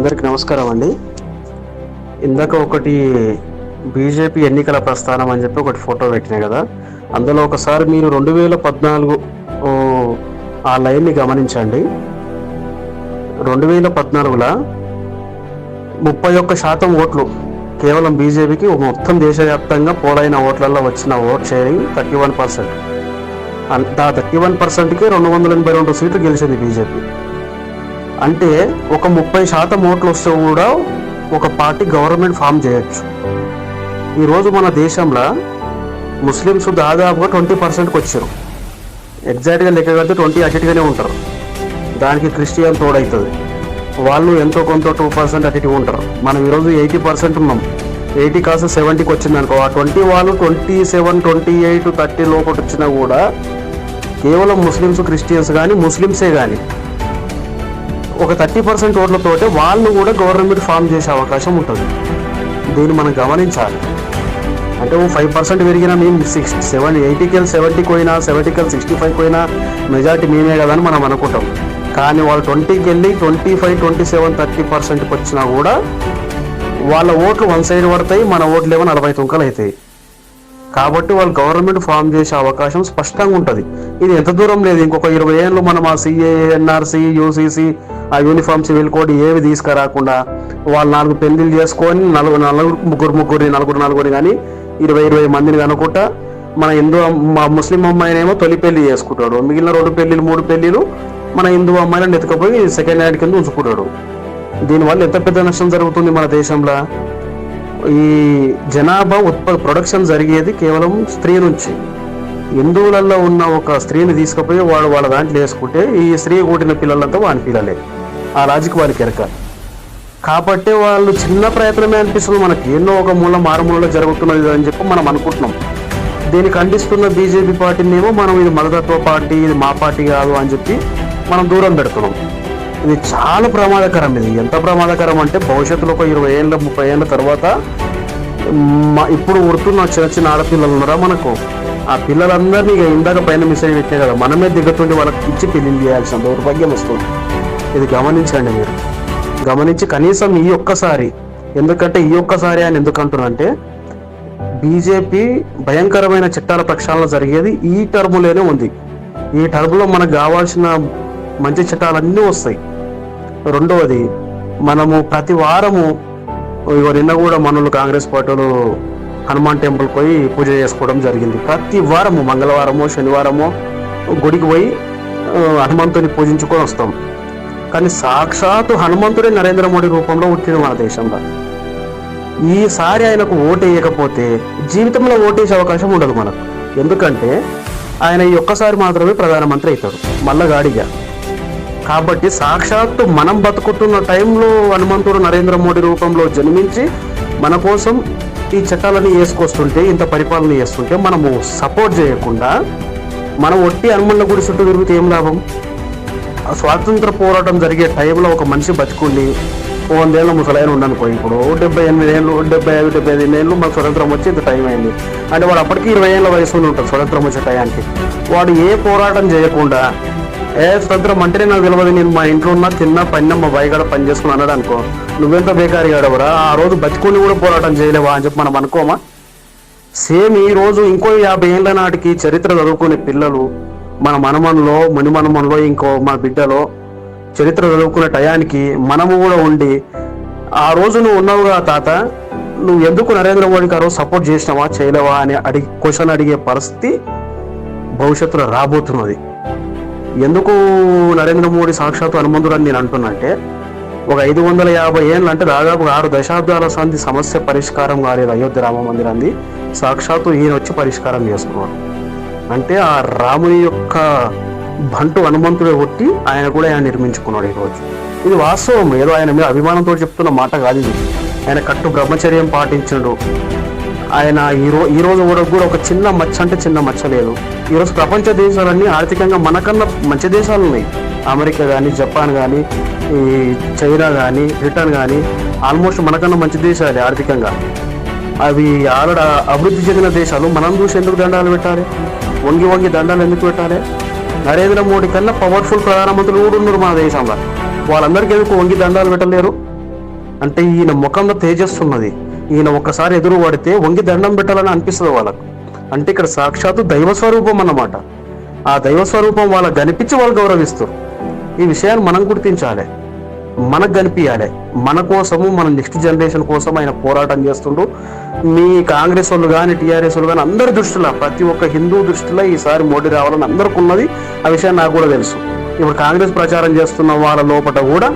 అందరికి నమస్కారం అండి. ఇందాక ఒకటి బీజేపీ ఎన్నికల ప్రస్థానం అని చెప్పి ఒకటి ఫోటో పెట్టినాయి కదా, అందులో ఒకసారి మీరు 2014 ఆ లైన్ని గమనించండి. 2014లో 31% ఓట్లు కేవలం బీజేపీకి, మొత్తం దేశవ్యాప్తంగా పోలైన ఓట్లలో వచ్చిన ఓట్ షేరింగ్ 31%. ఆ 31%కి 282 సీట్లు గెలిచింది బీజేపీ. అంటే ఒక 30% ఓట్లు వస్తే కూడా ఒక పార్టీ గవర్నమెంట్ ఫామ్ చేయొచ్చు. ఈరోజు మన దేశంలో ముస్లిమ్స్ దాదాపుగా 20%కి వచ్చారు. ఎగ్జాక్ట్గా లెక్క కడితే 20 అటుగానే ఉంటారు. దానికి క్రిస్టియన్ తోడవుతుంది, వాళ్ళు ఎంతో కొంత 2% అటు ఉంటారు. మనం ఈరోజు 80% ఉన్నాం. 80 కాస్త 70కి వచ్చింది అనుకో, ఆ 20 వాళ్ళు 27, 28, 30 లోపల వచ్చినా కూడా కేవలం ముస్లిమ్స్, క్రిస్టియన్స్ కానీ ముస్లిమ్సే కానీ ఒక 30% ఓట్లతోటే వాళ్ళు కూడా గవర్నమెంట్ ఫామ్ చేసే అవకాశం ఉంటుంది. దీన్ని మనం గమనించాలి. అంటే 5% పెరిగినా మేము 80కి 70కి పోయినా, 70కి 65 పోయినా మెజార్టీ మేమే కదా అని మనం అనుకుంటాం. కానీ వాళ్ళు 20కి వెళ్ళి 25, 27, 30%కి వచ్చినా కూడా వాళ్ళ ఓట్లు వన్ సైడ్ పడతాయి, మన ఓట్లు ఏమో 40 తుంకలు అవుతాయి. కాబట్టి వాళ్ళు గవర్నమెంట్ ఫామ్ చేసే అవకాశం స్పష్టంగా ఉంటుంది. ఇది ఎంత దూరం లేదు, ఇంకొక 20 ఏళ్ళు మనం ఆ సిఏ, ఎన్ఆర్సీ, యూసీసీ, ఆ యూనిఫామ్ సివిల్ కోడ్ ఏవి తీసుకురాకుండా వాళ్ళు 4 పెళ్లిళ్ళు చేసుకొని ముగ్గురు కానీ 20 మందిని కనుకుంటా మన మా ముస్లిం అమ్మాయినేమో తొలి పెళ్లి చేసుకుంటాడు, మిగిలిన 2 పెళ్లిళ్ళు 3 పెళ్లిళ్ళు మన హిందూ అమ్మాయిలను ఎత్తుకపోయి సెకండ్ హ్యాండ్ కింద ఉంచుకుంటాడు. దీనివల్ల ఎంత పెద్ద నష్టం జరుగుతుంది మన దేశంలో. ఈ జనాభా ప్రొడక్షన్ జరిగేది కేవలం స్త్రీ నుంచి. హిందువులలో ఉన్న ఒక స్త్రీని తీసుకుపోయి వాళ్ళ దాంట్లో వేసుకుంటే ఈ స్త్రీ కూడిన పిల్లలంతా వాని పిల్లలే. ఆ లాజిక్ వారికి ఎరక. కాబట్టి వాళ్ళు చిన్న ప్రయత్నమే అనిపిస్తుంది మనకి, ఎన్నో ఒక మారుమూలలో జరుగుతున్నది అని చెప్పి మనం అనుకుంటున్నాం. దీన్ని ఖండిస్తున్న బీజేపీ పార్టీనేమో మనం ఇది మతతత్వ పార్టీ, ఇది మా పార్టీ కాదు అని చెప్పి మనం దూరం పెడుతున్నాం. ఇది చాలా ప్రమాదకరం. ఇది ఎంత ప్రమాదకరం అంటే భవిష్యత్తులో ఒక 20 ఏళ్ళ 30 ఏళ్ళ తర్వాత ఇప్పుడు ఉడుతున్న చిన్న ఆడపిల్లలు ఉన్నారా మనకు, ఆ పిల్లలందరినీ ఇందాక పైన మెసేజ్ పెట్టినా కదా, మనమే దిగుతుండి వాళ్ళకి ఇచ్చి పెళ్లి చేయాల్సిన దౌర్భాగ్యం వస్తుంది. ఇది గమనించండి మీరు. గమనించి కనీసం ఈ ఒక్కసారి, ఎందుకంటే ఈ ఒక్కసారి అని ఎందుకు అంటున్నా అంటే బీజేపీ భయంకరమైన చట్టాల ప్రక్షాళన జరిగేది ఈ టర్ములోనే ఉంది. ఈ టర్ములో మనకు కావాల్సిన మంచి చట్టాలన్నీ వస్తాయి. రెండవది, మనము ప్రతి వారము నిన్న కూడా మనలు కాంగ్రెస్ పార్టీలు హనుమాన్ టెంపుల్ పోయి పూజ చేసుకోవడం జరిగింది. ప్రతి వారము మంగళవారమో శనివారమో గుడికి పోయి హనుమంతుని పూజించుకొని వస్తాం. కానీ సాక్షాత్తు హనుమంతుడే నరేంద్ర మోడీ రూపంలో పుట్టిన మన దేశంలో. ఈసారి ఆయనకు ఓటు వేయకపోతే జీవితంలో ఓటేసే అవకాశం ఉండదు మనకు. ఎందుకంటే ఆయన ఈ ఒక్కసారి మాత్రమే ప్రధానమంత్రి అవుతాడు మళ్ళా గాడిగా. కాబట్టి సాక్షాత్తు మనం బతుకుతున్న టైంలో హనుమంతుడు నరేంద్ర మోడీ రూపంలో జన్మించి మన కోసం ఈ చట్టాలని వేసుకొస్తుంటే, ఇంత పరిపాలన చేస్తుంటే మనము సపోర్ట్ చేయకుండా మనం ఒట్టి హనుమన్ల గుడి చుట్టూ తిరిగితే ఏం లాభం? స్వాతంత్ర పోరాటం జరిగే టైంలో ఒక మనిషి బతుకుండి 100 ఏళ్ళ ముసలాయన ఉండనుకో, ఇప్పుడు 78 ఏళ్ళు 75, 75 ఏళ్ళు మాకు స్వతంత్రం వచ్చి ఇంత టైం అయింది అంటే వాడు అప్పటికి 20 ఏళ్ళ వయసులో ఉంటాడు. స్వతంత్రం వచ్చే టయానికి వాడు ఏ పోరాటం చేయకుండా స్వతంత్రం అంటేనే నాకు తెలియదు, నేను మా ఇంట్లో ఉన్న తిన్న పన్న మా బాయ్ కూడా పని చేసుకుని అన్నాడు అనుకో, నువ్వెంత బేకారీ ఆడవరా, ఆ రోజు బతుకుని కూడా పోరాటం చేయలేవా అని చెప్పి మనం అనుకోమా? సేమ్ ఈ రోజు ఇంకో 50 ఏళ్ళ నాటికి చరిత్ర చదువుకునే పిల్లలు మన మనమనలో మునిమనమనలో ఇంకో మా బిడ్డలో చరిత్ర చదువుకునే టయానికి మనము కూడా ఉండి, ఆ రోజు నువ్వు ఉన్నావుగా తాత, నువ్వు ఎందుకు నరేంద్ర మోడీకి ఆ రోజు సపోర్ట్ చేసినావా చేయలేవా అని క్వశ్చన్ అడిగే పరిస్థితి భవిష్యత్తులో రాబోతున్నది. ఎందుకు నరేంద్ర మోడీ సాక్షాత్తు హనుమంతుడు అని నేను అంటున్నానంటే, ఒక 550 ఏళ్ళు అంటే దాదాపు 6 దశాబ్దాల సంధి సమస్య పరిష్కారం కాలేదు అయోధ్య రామ మందిరాన్ని, సాక్షాత్తు ఈయన వచ్చి పరిష్కారం చేసుకున్నాడు. అంటే ఆ రాముని యొక్క బంటు హనుమంతుడే కొట్టి ఆయన కూడా ఆయన నిర్మించుకున్నాడు ఈరోజు. ఇది వాస్తవం, ఏదో ఆయన మీద అభిమానంతో చెప్తున్న మాట కాదు ఇది. ఆయన కట్టు బ్రహ్మచర్యం పాటించాడు. ఆయన ఈ రోజు కూడా ఒక చిన్న మచ్చ అంటే చిన్న మచ్చ లేదు. ఈరోజు ప్రపంచ దేశాలన్నీ ఆర్థికంగా మనకన్నా మంచి దేశాలు ఉన్నాయి. అమెరికా కానీ, జపాన్ కానీ, ఈ చైనా కానీ, బ్రిటన్ కానీ ఆల్మోస్ట్ మనకన్నా మంచి దేశాలే ఆర్థికంగా. అవి ఆల్రెడీ అభివృద్ధి చెందిన దేశాలు. మనం చూసి ఎందుకు దండాలు పెట్టాలి? వంగి దండాలు ఎందుకు పెట్టాలి? నరేంద్ర మోడీ కన్నా పవర్ఫుల్ ప్రధానమంత్రులు కూడా ఉన్నారు మన దేశంలో. వాళ్ళందరికీ ఎందుకు వంగి దండాలు పెట్టలేరు? అంటే ఈయన ముఖంలో తేజస్సున్నది, ఈయన ఒక్కసారి ఎదురు పడితే వంగి దండం పెట్టాలని అనిపిస్తుంది వాళ్ళకు. అంటే ఇక్కడ సాక్షాత్తు దైవ స్వరూపం అన్నమాట. ఆ దైవ స్వరూపం వాళ్ళకి కనిపించి వాళ్ళు గౌరవిస్తారు. ఈ విషయాన్ని మనం గుర్తించాలి, మనకు కనిపించాలి. మన కోసము, మన నెక్స్ట్ జనరేషన్ కోసం ఆయన పోరాటం చేస్తుండ్రు. మీ కాంగ్రెస్ వాళ్ళు కానీ, టీఆర్ఎస్ వాళ్ళు కానీ అందరి దృష్టిలో, ప్రతి ఒక్క హిందూ దృష్టిలో ఈసారి మోడీ రావాలని అందరికి ఉన్నది. ఆ విషయం నాకు కూడా తెలుసు. ఇప్పుడు కాంగ్రెస్ ప్రచారం చేస్తున్న వాళ్ళ లోపల కూడా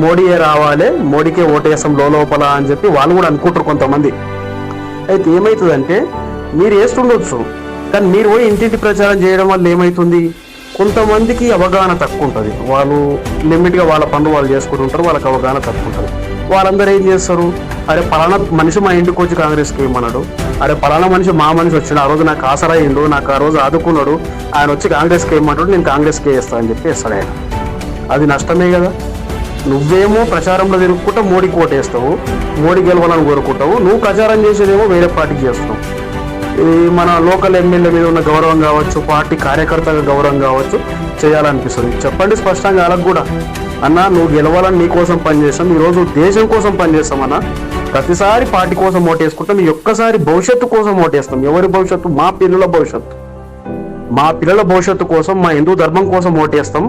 మోడీయే రావాలి, మోడీకే ఓటేస్తాం లోపల అని చెప్పి వాళ్ళు కూడా అనుకుంటారు కొంతమంది. అయితే ఏమవుతుందంటే మీరు వేస్తుండొచ్చు, కానీ మీరు పోయి ఇంటింటి ప్రచారం చేయడం వల్ల ఏమవుతుంది, కొంతమందికి అవగాహన తక్కువ ఉంటుంది. వాళ్ళు లిమిట్గా వాళ్ళ పనులు వాళ్ళు చేసుకుంటుంటారు, వాళ్ళకి అవగాహన తక్కువ ఉంటుంది. వాళ్ళందరూ ఏం చేస్తారు, అరే పలానా మనిషి మా ఇంటికి వచ్చి కాంగ్రెస్కి ఏమన్నాడు, అరే పలానా మనిషి మా మనిషి వచ్చిన ఆ రోజు నాకు ఆసరా అయ్యిండు, నాకు ఆ రోజు ఆదుకున్నాడు, ఆయన వచ్చి కాంగ్రెస్కి ఏమంటాడు, నేను కాంగ్రెస్కి వేస్తాను అని చెప్పి వేస్తాడు ఆయన. అది నష్టమే కదా. నువ్వేమో ప్రచారంలో తిరుగుకుంటా మోడీకి ఓటేస్తావు, మోడీ గెలవాలని కోరుకుంటావు. నువ్వు ప్రచారం చేసేదేమో వేరే పార్టీకి చేస్తావు. ఇది మన లోకల్ ఎమ్మెల్యే మీద ఉన్న గౌరవం కావచ్చు, పార్టీ కార్యకర్తగా గౌరవం కావచ్చు, చేయాలనిపిస్తుంది. చెప్పండి స్పష్టంగా వాళ్ళకు కూడా, అన్న నువ్వు గెలవాలని నీ కోసం పనిచేస్తాం, ఈరోజు దేశం కోసం పనిచేస్తామన్నా. ప్రతిసారి పార్టీ కోసం ఓటేసుకుంటాం, ఈ ఒక్కసారి భవిష్యత్తు కోసం ఓటేస్తాం. ఎవరి భవిష్యత్తు? మా పిల్లల భవిష్యత్తు. మా పిల్లల భవిష్యత్తు కోసం, మా హిందూ ధర్మం కోసం ఓటేస్తాం.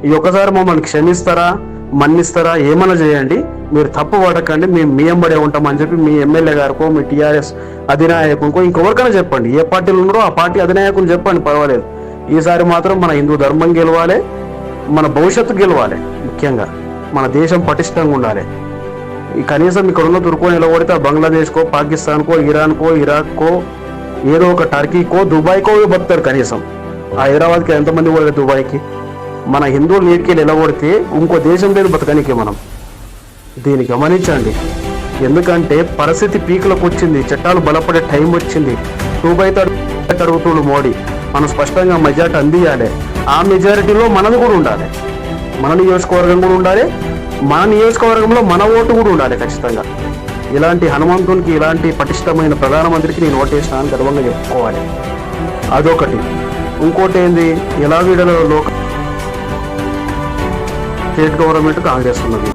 ఈ ఒక్కసారి మమ్మల్ని క్షమిస్తారా, మన్నిస్తారా, ఏమన్నా చేయండి, మీరు తప్పు పడకండి, మేము మీ ఎంబడే ఉంటామని చెప్పి మీ ఎమ్మెల్యే గారికో, మీ టీఆర్ఎస్ అధినాయకునికో, ఇంకెవరికైనా చెప్పండి. ఏ పార్టీలు ఉన్నారో ఆ పార్టీ అధినాయకులు చెప్పండి, పర్వాలేదు. ఈసారి మాత్రం మన హిందూ ధర్మం గెలవాలి, మన భవిష్యత్తు గెలవాలి. ముఖ్యంగా మన దేశం పటిష్టంగా ఉండాలి. ఈ కనీసం ఇక్కడ ఉన్న తుర్కో నిలబడితే ఆ బంగ్లాదేశ్కో, పాకిస్తాన్కో, ఇరాన్కో, ఇరాక్కో, ఏదో ఒక టర్కీకో, దుబాయ్కో బతారు. కనీసం ఆ హైదరాబాద్కి ఎంతమంది పోలేదు దుబాయ్కి? మన హిందువులు నీటికి నిలబడితే ఇంకో దేశం లేదు బతకనికి. మనం దీన్ని గమనించండి. ఎందుకంటే పరిస్థితి పీకులకు వచ్చింది, చట్టాలు బలపడే టైం వచ్చింది. 2/3 అడుగుతుడు మోడీ. మనం స్పష్టంగా మెజార్టీ అందియాలి. ఆ మెజారిటీలో మనది కూడా ఉండాలి, మన నియోజకవర్గం కూడా ఉండాలి, మన నియోజకవర్గంలో మన ఓటు కూడా ఉండాలి ఖచ్చితంగా. ఇలాంటి హనుమంతునికి, ఇలాంటి పటిష్టమైన ప్రధానమంత్రికి నేను ఓటేసినాను గర్వంగా చెప్పుకోవాలి. అదొకటి. ఇంకోటి ఏంది, ఎలా వీడలో స్టేట్ గవర్నమెంట్ కాంగ్రెస్ ఉన్నది.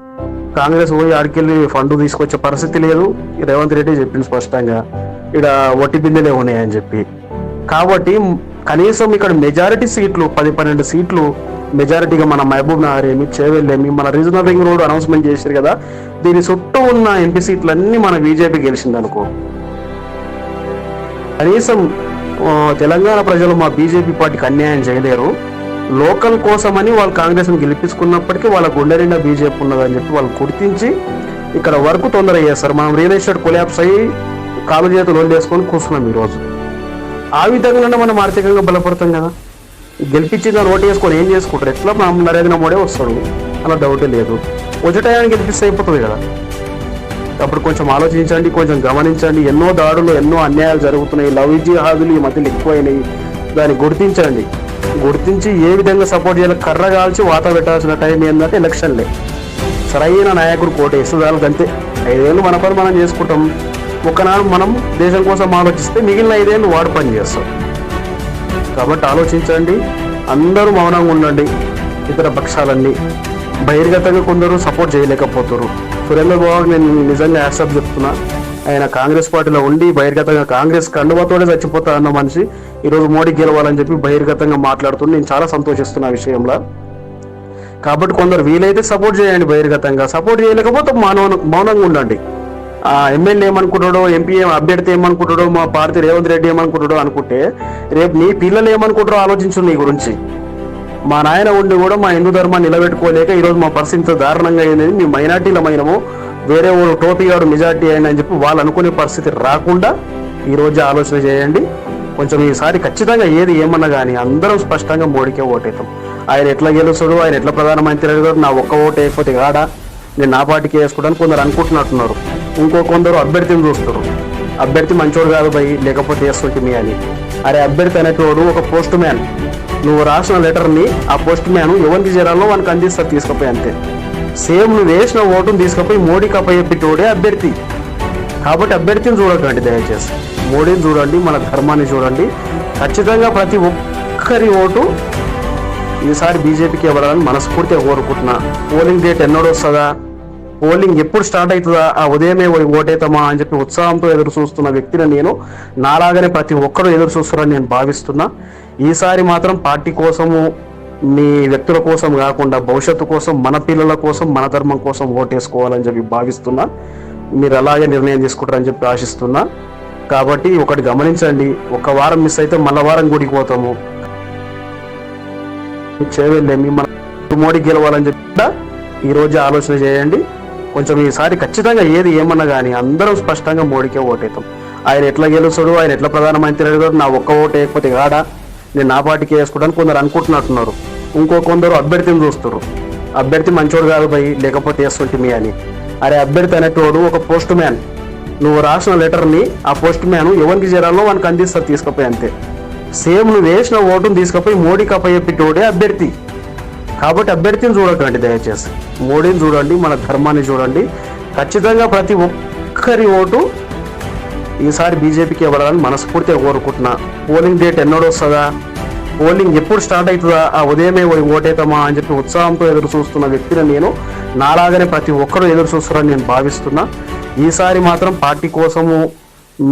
కాంగ్రెస్ పోయి ఆడికెళ్ళి ఫండ్ తీసుకొచ్చే పరిస్థితి లేదు. రేవంత్ రెడ్డి చెప్పింది స్పష్టంగా, ఇక్కడ ఒట్టి బిందెలే ఉన్నాయని చెప్పి. కాబట్టి కనీసం ఇక్కడ మెజారిటీ సీట్లు 10-12 సీట్లు మెజారిటీగా మన మహబూబ్ నగర్ ఏమి, చేవెళ్ళేమి, మన రీజనల్ రింగ్ రోడ్ అనౌన్స్మెంట్ చేశారు కదా, దీని చుట్టూ ఉన్న ఎంపీ సీట్లన్నీ మన బీజేపీ గెలిచింది అనుకో. కనీసం తెలంగాణ ప్రజలు మా బీజేపీ పార్టీకి అన్యాయం చేయలేరు. లోకల్ కోసమని వాళ్ళు కాంగ్రెస్ని గెలిపించుకున్నప్పటికీ వాళ్ళ గుండె నిండా బీజేపీ ఉన్నదని చెప్పి వాళ్ళు గుర్తించి ఇక్కడ వరకు తొందర చేస్తారు. మనం రియల్ ఎస్టేట్ కొలాప్స్ అయ్యి కాలు చేతులు వదిలేసుకొని కూర్చున్నాం ఈరోజు. ఆ విధంగానే మనం ఆర్థికంగా బలపడతాం కదా. గెలిపించింది ఓటు వేసుకొని ఏం చేసుకుంటారు? ఎట్లా మనం నరేంద్ర మోడీ వస్తాడు అలా డౌటే లేదు. వచ్చేటాయాన్ని గెలిపిస్తే అయిపోతుంది కదా. అప్పుడు కొంచెం ఆలోచించండి, కొంచెం గమనించండి. ఎన్నో దాడులు, ఎన్నో అన్యాయాలు జరుగుతున్నాయి. లవ్ జిహాదులు ఈ మధ్యలో ఎక్కువైనాయి. దాన్ని గుర్తించండి. గుర్తించి ఏ విధంగా సపోర్ట్ చేయాలి, కర్ర కాల్చి వాత పెట్టాల్సిన టైం ఏంటంటే ఎలక్షన్లే. సరైన నాయకుడు కోటేస్తే వాళ్ళకి అంతే. 5 ఏళ్ళు మన పని మనం చేసుకుంటాం. ఒకనాడు మనం దేశం కోసం ఆలోచిస్తే మిగిలిన 5 ఏళ్ళు వాడు పని చేస్తాం. కాబట్టి ఆలోచించండి, అందరూ మౌనంగా ఉండండి. ఇతర పక్షాలన్నీ బహిర్గతంగా కొందరు సపోర్ట్ చేయలేకపోతారు. సురేంద్ర బాబు నేను నిజంగా యాక్సెప్ట్ చెప్తున్నా. ఆయన కాంగ్రెస్ పార్టీలో ఉండి బహిర్గతంగా కాంగ్రెస్ కండువతోనే చచ్చిపోతా అన్న మనిషి ఈరోజు మోడీ గెలవాలని చెప్పి బహిర్గతంగా మాట్లాడుతున్నా. నేను చాలా సంతోషిస్తున్నా ఆ విషయంలో. కాబట్టి కొందరు వీలైతే సపోర్ట్ చేయండి బహిర్గతంగా, సపోర్ట్ చేయలేకపోతే మౌనంగా ఉండండి. ఆ ఎమ్మెల్యే ఏమనుకుంటాడో, ఎంపీ అభ్యర్థి ఏమనుకుంటాడో, మా పార్టీ రేవంత్ రెడ్డి ఏమనుకుంటాడో అనుకుంటే రేపు నీ పిల్లలు ఏమనుకుంటారో ఆలోచించు నీ గురించి. మా నాయన ఉండి కూడా మా హిందూ ధర్మాన్ని నిలబెట్టుకోలేక ఈరోజు మా పరిస్థితి దారుణంగా అయింది. మీ మైనార్టీలమైనమో వేరే వాళ్ళు టోపీగాడు మెజార్టీ అయింది అని చెప్పి వాళ్ళు అనుకునే పరిస్థితి రాకుండా ఈరోజు ఆలోచన చేయండి. కొంచెం ఈసారి ఖచ్చితంగా ఏది ఏమన్నా కానీ అందరం స్పష్టంగా మోడీకే ఓటేస్తాం. ఆయన ఎట్లా గెలుస్తాడు, ఆయన ఎట్లా ప్రధానమంత్రి అయ్యాడు, నా ఒక్క ఓటు వేయకపోతే కాడా నేను నా పార్టీకి వేసుకుంటాను కొందరు అనుకుంటున్నట్టున్నారు. కొందరు అభ్యర్థిని చూస్తారు. అభ్యర్థి మంచోడు కాదు భయ్, లేకపోతే వేస్తుంటే అని. అరే అభ్యర్థి అనేటోడు ఒక పోస్ట్ మ్యాన్. నువ్వు రాసిన లెటర్ని ఆ పోస్ట్ మ్యాన్ ఎవరికి చేరాలో వానికి అందిస్తారు, తీసుకుపోయి అంతే. సేమ్ నువ్వు వేసిన ఓటును తీసుకుపోయి మోడీకి అప్పచెప్పేటోడే అభ్యర్థి. కాబట్టి అభ్యర్థిని చూడకండి దయచేసి, మోడీని చూడండి, మన ధర్మాన్ని చూడండి. ఖచ్చితంగా ప్రతి ఒక్కరి ఓటు ఈసారి బీజేపీకి ఇవ్వాలని మనస్ఫూర్తిగా కోరుకుంటున్నా. పోలింగ్ డేట్ ఎన్నడూ వస్తుందా, పోలింగ్ ఎప్పుడు స్టార్ట్ అవుతుందా ఆ ఉదయమే ఓటేతామా అని చెప్పి ఉత్సాహంతో ఎదురు చూస్తున్న వ్యక్తిని నేను. నాలాగానే ప్రతి ఒక్కరూ ఎదురు చూస్తారని నేను భావిస్తున్నా. ఈసారి మాత్రం పార్టీ కోసము, మీ వ్యక్తుల కోసం కాకుండా భవిష్యత్తు కోసం, మన పిల్లల కోసం, మన ధర్మం కోసం ఓటేసుకోవాలని చెప్పి భావిస్తున్నా. మీరు అలాగే నిర్ణయం తీసుకుంటారని చెప్పి ఆశిస్తున్నా. కాబట్టి ఒకటి గమనించండి, ఒక వారం మిస్ అయితే మళ్ళా వారం గుడికి పోతాము. చేయలేమి, మన మోడీ గెలవాలని చెప్పి ఈరోజు ఆలోచన చేయండి. కొంచెం ఈసారి ఖచ్చితంగా ఏది ఏమన్నా కానీ అందరం స్పష్టంగా మోడీకే ఓటేస్తాం. ఆయన ఎట్లా గెలుస్తాడు, ఆయన ఎట్లా ప్రధానమంత్రి అయ్యాడు, నా ఒక్క ఓటు వేయకపోతే కాడా నేను నా పార్టీకి వేసుకుంటాను కొందరు అనుకుంటున్నట్టున్నారు. కొందరు అభ్యర్థిని చూస్తారు, అభ్యర్థి మంచోడు కాదు పోయి లేకపోతే వేస్తుంటే అని. అరే అభ్యర్థి అనేటోడు ఒక పోస్ట్ మ్యాన్. నువ్వు రాసిన లెటర్ని ఆ పోస్ట్ మ్యాన్ ఎవరికి చేరాలో వానికి అందిస్తారు, తీసుకుపోయి అంతే. సేమ్ నువ్వు వేసిన ఓటును తీసుకుపోయి మోడీకి అప్పచెప్పేటోడే అభ్యర్థి. కాబట్టి అభ్యర్థిని చూడకండి, దయచేసి మోడీని చూడండి, మన ధర్మాన్ని చూడండి. ఖచ్చితంగా ప్రతి ఒక్కరి ఓటు ఈసారి బీజేపీకి ఇవ్వాలని మనస్ఫూర్తిగా కోరుకుంటున్నా. పోలింగ్ డేట్ ఎన్నడూ వస్తుందా, పోలింగ్ ఎప్పుడు స్టార్ట్ అవుతుందా ఆ ఉదయమే ఓటేతామా అని చెప్పి ఉత్సాహంతో ఎదురు చూస్తున్న వ్యక్తిని నేను. నాలాగానే ప్రతి ఒక్కరూ ఎదురు చూస్తారని నేను భావిస్తున్నా. ఈసారి మాత్రం పార్టీ కోసము,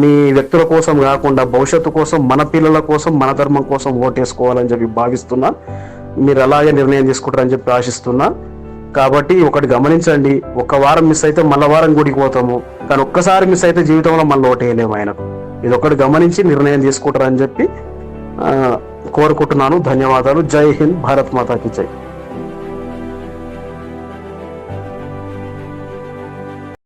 మీ వ్యక్తుల కోసం కాకుండా భవిష్యత్తు కోసం, మన పిల్లల కోసం, మన ధర్మం కోసం ఓటేసుకోవాలని చెప్పి భావిస్తున్నా. మీరు అలాగే నిర్ణయం తీసుకుంటారని చెప్పి ఆశిస్తున్నా. కాబట్టి ఒకటి గమనించండి, ఒక వారం మిస్ అయితే మళ్ళా వారం గుడికి పోతాము, కానీ ఒక్కసారి మిస్ అయితే జీవితంలో మళ్ళీ ఓటేయలేము ఆయనకు. ఇది ఒకటి గమనించి నిర్ణయం తీసుకుంటారని చెప్పి కోరుకుంటున్నాను. ధన్యవాదాలు. జై హింద్, భారత్ మాతాకి జై.